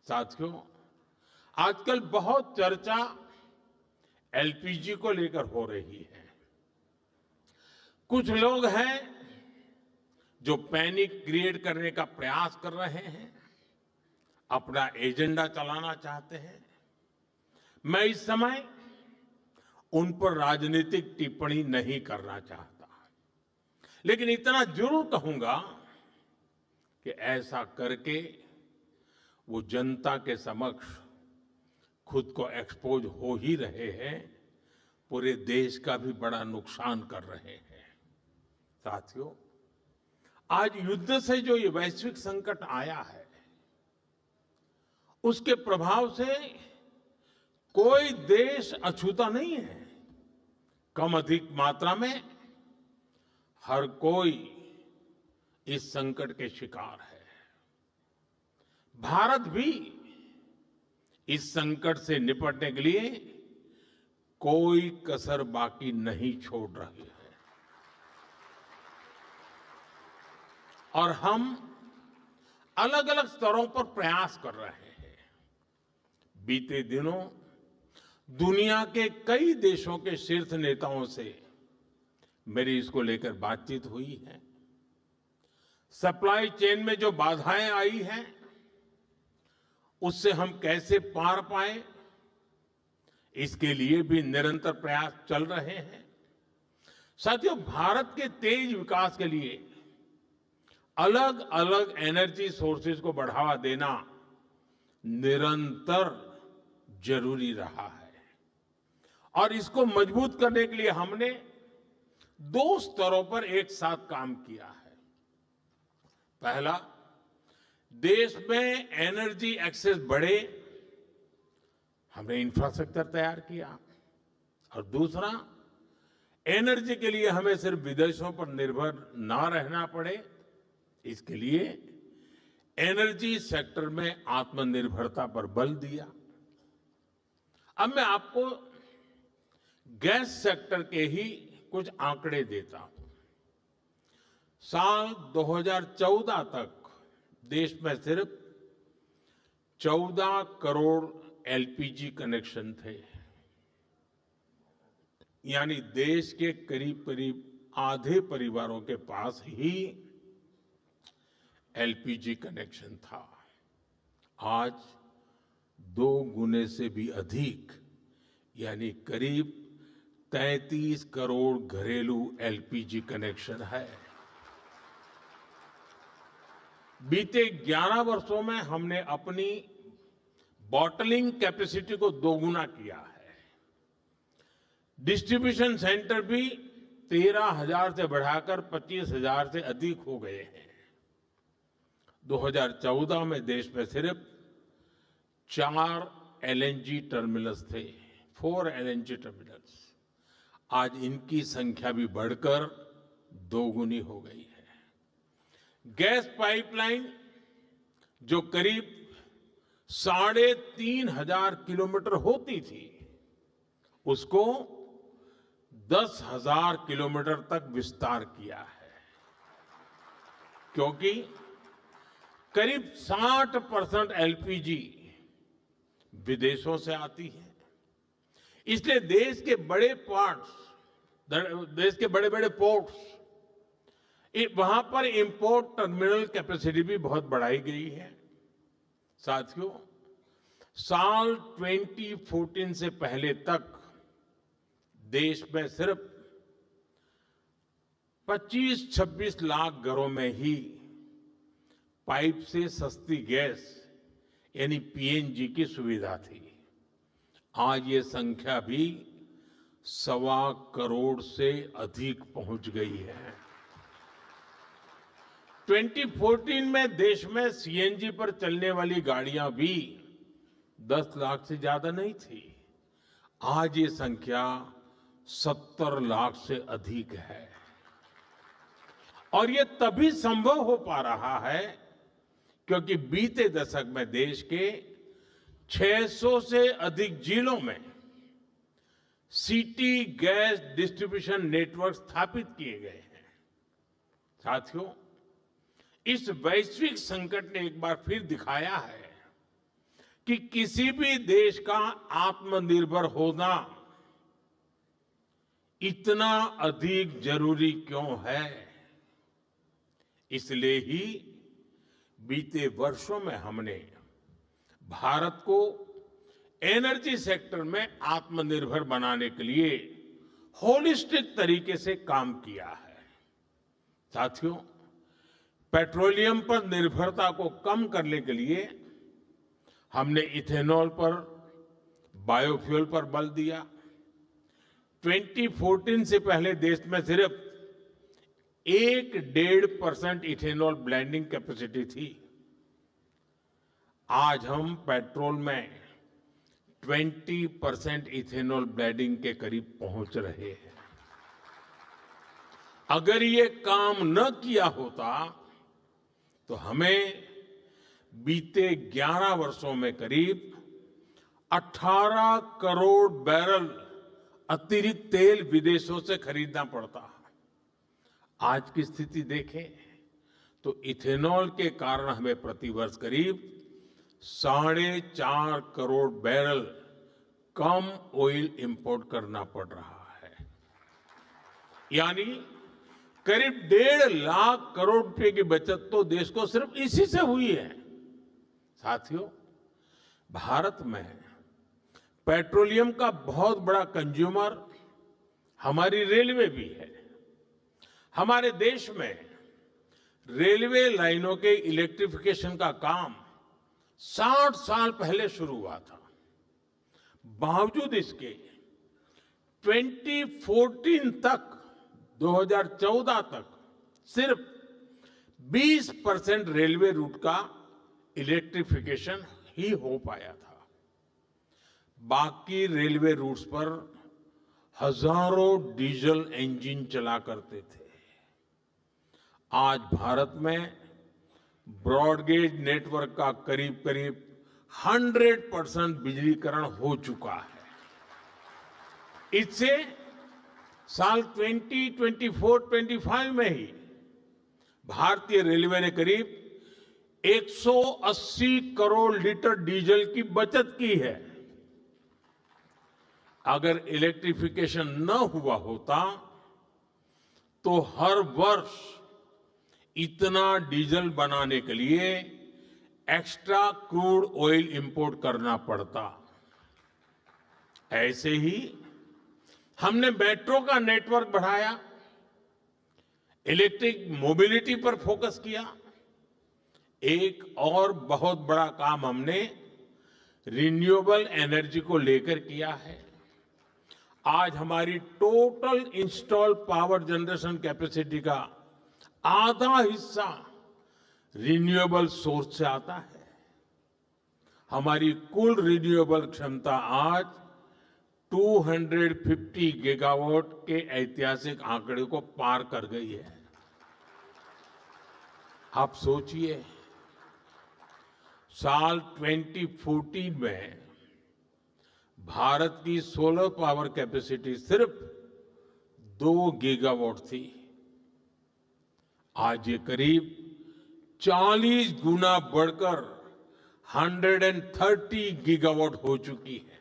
साथियों, आजकल बहुत चर्चा एलपीजी को लेकर हो रही है। कुछ लोग हैं जो पैनिक क्रिएट करने का प्रयास कर रहे हैं, अपना एजेंडा चलाना चाहते हैं। मैं इस समय उन पर राजनीतिक टिप्पणी नहीं करना चाहता, लेकिन इतना जरूर कहूंगा कि ऐसा करके वो जनता के समक्ष खुद को एक्सपोज हो ही रहे हैं, पूरे देश का भी बड़ा नुकसान कर रहे हैं। साथियों, आज युद्ध से जो ये वैश्विक संकट आया है, उसके प्रभाव से कोई देश अछूता नहीं है। कम अधिक मात्रा में हर कोई इस संकट के शिकार है। भारत भी इस संकट से निपटने के लिए कोई कसर बाकी नहीं छोड़ रही है और हम अलग अलग स्तरों पर प्रयास कर रहे हैं। बीते दिनों दुनिया के कई देशों के शीर्ष नेताओं से मेरी इसको लेकर बातचीत हुई है। सप्लाई चेन में जो बाधाएं आई हैं, उससे हम कैसे पार पाए, इसके लिए भी निरंतर प्रयास चल रहे हैं। साथियों, भारत के तेज विकास के लिए अलग अलग एनर्जी सोर्सेज को बढ़ावा देना निरंतर जरूरी रहा है और इसको मजबूत करने के लिए हमने 2 स्तरों पर एक साथ काम किया है। पहला, देश में एनर्जी एक्सेस बढ़े, हमने इंफ्रास्ट्रक्चर तैयार किया और दूसरा, एनर्जी के लिए हमें सिर्फ विदेशों पर निर्भर ना रहना पड़े, इसके लिए एनर्जी सेक्टर में आत्मनिर्भरता पर बल दिया। अब मैं आपको गैस सेक्टर के ही कुछ आंकड़े देता हूं। साल 2014 तक देश में सिर्फ 14 करोड़ एलपीजी कनेक्शन थे, यानी देश के करीब करीब आधे परिवारों के पास ही एलपीजी कनेक्शन था। आज 2 गुने से भी अधिक, यानी करीब 33 करोड़ घरेलू एलपीजी कनेक्शन है। बीते 11 वर्षों में हमने अपनी बॉटलिंग कैपेसिटी को 2 गुना किया है। डिस्ट्रीब्यूशन सेंटर भी 13,000 से बढ़ाकर 25,000 से अधिक हो गए हैं। 2014 में देश में सिर्फ 4 एलएनजी टर्मिनल्स थे, 4 एलएनजी टर्मिनल्स। आज इनकी संख्या भी बढ़कर 2 गुनी हो गई है। गैस पाइपलाइन जो करीब 3,500 किलोमीटर होती थी, उसको 10,000 किलोमीटर तक विस्तार किया है, क्योंकि करीब 60% एलपीजी विदेशों से आती है। इसलिए देश के बड़े बड़े पोर्ट्स, वहां पर इंपोर्ट टर्मिनल कैपेसिटी भी बहुत बढ़ाई गई है। साथियों, साल 2014 से पहले तक देश में सिर्फ 25-26 लाख घरों में ही पाइप से सस्ती गैस यानी पीएनजी की सुविधा थी। आज ये संख्या भी 1.25 करोड़ से अधिक पहुंच गई है। 2014 में देश में सीएनजी पर चलने वाली गाड़ियां भी 10 लाख से ज्यादा नहीं थी। आज ये संख्या 70 लाख से अधिक है और ये तभी संभव हो पा रहा है क्योंकि बीते दशक में देश के 600 से अधिक जिलों में सिटी गैस डिस्ट्रीब्यूशन नेटवर्क स्थापित किए गए हैं। साथियों, इस वैश्विक संकट ने एक बार फिर दिखाया है कि किसी भी देश का आत्मनिर्भर होना इतना अधिक जरूरी क्यों है। इसलिए ही बीते वर्षों में हमने भारत को एनर्जी सेक्टर में आत्मनिर्भर बनाने के लिए होलिस्टिक तरीके से काम किया है। साथियों, पेट्रोलियम पर निर्भरता को कम करने के लिए हमने इथेनॉल पर, बायोफ्यूल पर बल दिया। 2014 से पहले देश में सिर्फ 1-1.5% इथेनॉल ब्लेंडिंग कैपेसिटी थी। आज हम पेट्रोल में 20% इथेनॉल ब्लेंडिंग के करीब पहुंच रहे हैं। अगर ये काम न किया होता तो हमें बीते 11 वर्षों में करीब 18 करोड़ बैरल अतिरिक्त तेल विदेशों से खरीदना पड़ता। आज की स्थिति देखें तो इथेनॉल के कारण हमें प्रतिवर्ष करीब 4.5 करोड़ बैरल कम ऑयल इंपोर्ट करना पड़ रहा है। यानी करीब 1.5 लाख करोड़ रुपए की बचत तो देश को सिर्फ इसी से हुई है। साथियों, भारत में पेट्रोलियम का बहुत बड़ा कंज्यूमर हमारी रेलवे भी है। हमारे देश में रेलवे लाइनों के इलेक्ट्रिफिकेशन का काम 60 साल पहले शुरू हुआ था। बावजूद इसके 2014 तक, 2014 तक सिर्फ 20% रेलवे रूट का इलेक्ट्रिफिकेशन ही हो पाया था। बाकी रेलवे रूट्स पर हजारों डीजल इंजन चला करते थे। आज भारत में ब्रॉडगेज नेटवर्क का करीब करीब 100% बिजलीकरण हो चुका है। इससे साल 2024-25 में ही भारतीय रेलवे ने करीब 180 करोड़ लीटर डीजल की बचत की है। अगर इलेक्ट्रिफिकेशन न हुआ होता तो हर वर्ष इतना डीजल बनाने के लिए एक्स्ट्रा क्रूड ऑयल इंपोर्ट करना पड़ता। ऐसे ही हमने मेट्रो का नेटवर्क बढ़ाया, इलेक्ट्रिक मोबिलिटी पर फोकस किया। एक और बहुत बड़ा काम हमने रिन्यूएबल एनर्जी को लेकर किया है। आज हमारी total install power generation capacity का आधा हिस्सा रिन्यूएबल सोर्स से आता है। हमारी कुल रिन्यूएबल क्षमता आज 250 गीगावाट के ऐतिहासिक आंकड़े को पार कर गई है। आप सोचिए, साल 2014 में भारत की सोलर पावर कैपेसिटी सिर्फ 2 गीगावाट थी। आज ये करीब 40 गुना बढ़कर 130 गीगावाट हो चुकी है।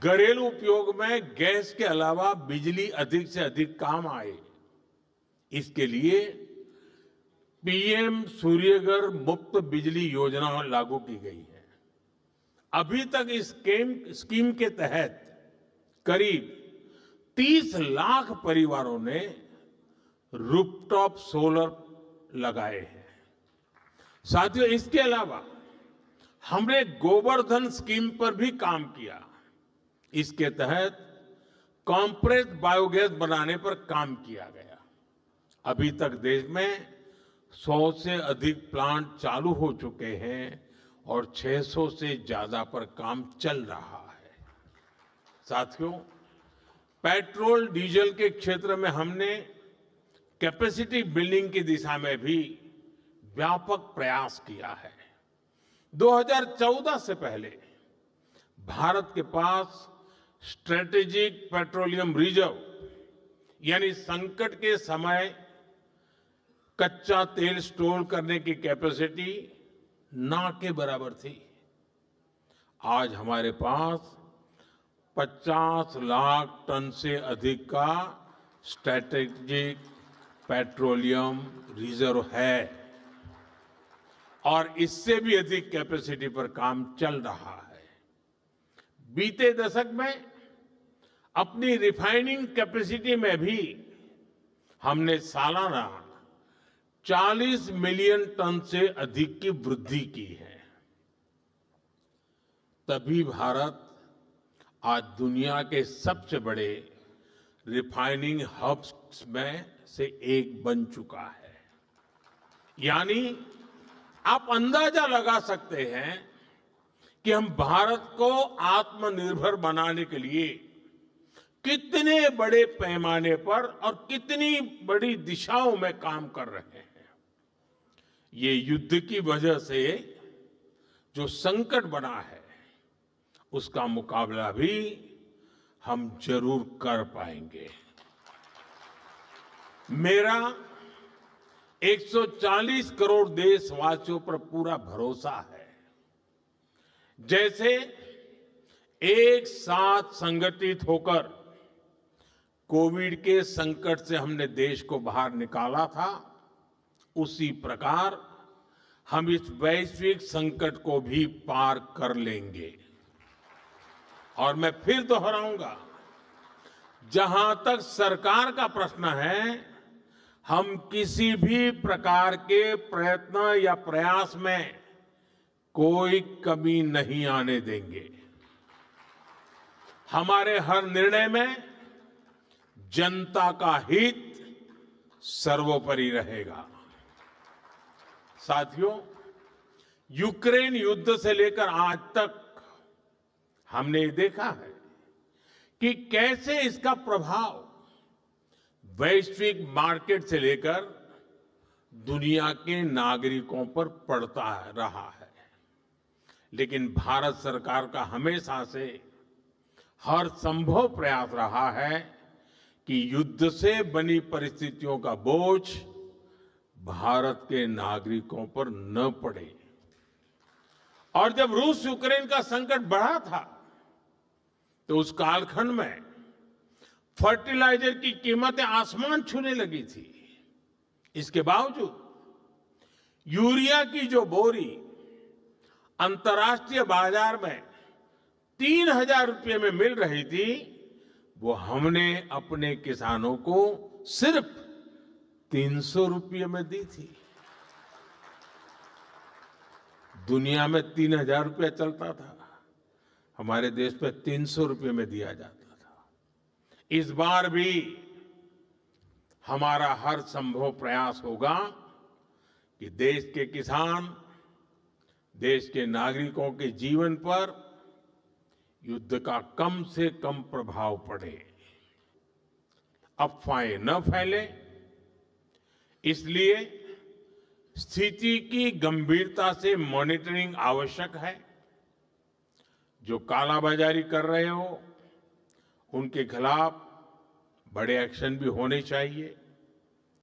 घरेलू उपयोग में गैस के अलावा बिजली अधिक से अधिक काम आए, इसके लिए पीएम सूर्यघर मुफ्त बिजली योजना लागू की गई है। अभी तक इस स्कीम के तहत करीब 30 लाख परिवारों ने रूफटॉप सोलर लगाए हैं। साथियों, इसके अलावा हमने गोवर्धन स्कीम पर भी काम किया। इसके तहत कॉम्प्रेस्ड बायोगैस बनाने पर काम किया गया। अभी तक देश में 100 से अधिक प्लांट चालू हो चुके हैं और 600 से ज्यादा पर काम चल रहा है। साथियों, पेट्रोल डीजल के क्षेत्र में हमने कैपेसिटी बिल्डिंग की दिशा में भी व्यापक प्रयास किया है। 2014 से पहले भारत के पास स्ट्रेटेजिक पेट्रोलियम रिजर्व यानी संकट के समय कच्चा तेल स्टोर करने की कैपेसिटी ना के बराबर थी। आज हमारे पास 50 लाख टन से अधिक का स्ट्रैटेजिक पेट्रोलियम रिजर्व है और इससे भी अधिक कैपेसिटी पर काम चल रहा है। बीते दशक में अपनी रिफाइनिंग कैपेसिटी में भी हमने सालाना 40 मिलियन टन से अधिक की वृद्धि की है। तभी भारत आज दुनिया के सबसे बड़े रिफाइनिंग हब्स में से एक बन चुका है। यानी आप अंदाजा लगा सकते हैं कि हम भारत को आत्मनिर्भर बनाने के लिए कितने बड़े पैमाने पर और कितनी बड़ी दिशाओं में काम कर रहे हैं। ये युद्ध की वजह से जो संकट बना है उसका मुकाबला भी हम जरूर कर पाएंगे। मेरा 140 करोड़ देशवासियों पर पूरा भरोसा है। जैसे एक साथ संगठित होकर कोविड के संकट से हमने देश को बाहर निकाला था, उसी प्रकार हम इस वैश्विक संकट को भी पार कर लेंगे। और मैं फिर दोहराऊंगा, जहां तक सरकार का प्रश्न है, हम किसी भी प्रकार के प्रयत्न या प्रयास में कोई कमी नहीं आने देंगे। हमारे हर निर्णय में जनता का हित सर्वोपरि रहेगा। साथियों, यूक्रेन युद्ध से लेकर आज तक हमने देखा है कि कैसे इसका प्रभाव वैश्विक मार्केट से लेकर दुनिया के नागरिकों पर पड़ता रहा है। लेकिन भारत सरकार का हमेशा से हर संभव प्रयास रहा है कि युद्ध से बनी परिस्थितियों का बोझ भारत के नागरिकों पर न पड़े। और जब रूस यूक्रेन का संकट बढ़ा था तो उस कालखंड में फर्टिलाइजर की कीमतें आसमान छूने लगी थी। इसके बावजूद यूरिया की जो बोरी अंतर्राष्ट्रीय बाजार में 3,000 रुपये में मिल रही थी, वो हमने अपने किसानों को सिर्फ 300 रुपये में दी थी। दुनिया में 3,000 रुपया चलता था, हमारे देश में 300 रुपये में दिया जाता था। इस बार भी हमारा हर संभव प्रयास होगा कि देश के किसान, देश के नागरिकों के जीवन पर युद्ध का कम से कम प्रभाव पड़े, अफवाहें न फैले। इसलिए स्थिति की गंभीरता से मॉनिटरिंग आवश्यक है। जो कालाबाजारी कर रहे हो, उनके खिलाफ बड़े एक्शन भी होने चाहिए।